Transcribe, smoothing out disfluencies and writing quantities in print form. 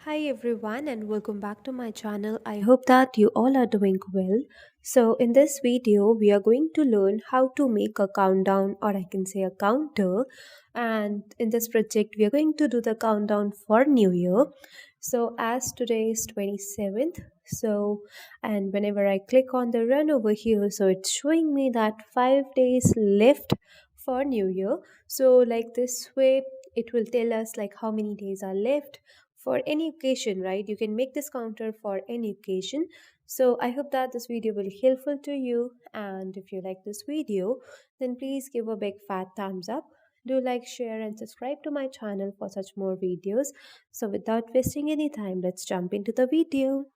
Hi everyone and welcome back to my channel. I hope that you all are doing well. So in this video we are going to learn how to make a countdown, or I can say a counter, and in this project we are going to do the countdown for New Year. So as today is 27th, and whenever I click on the run over here, so it's showing me that 5 days left for New Year. So like this way it will tell us like how many days are left for any occasion, right? You can make this counter for any occasion. So I hope that this video will be helpful to you, and if you like this video then please give a big fat thumbs up. Do like, share and subscribe to my channel for such more videos. So without wasting any time, let's jump into the video.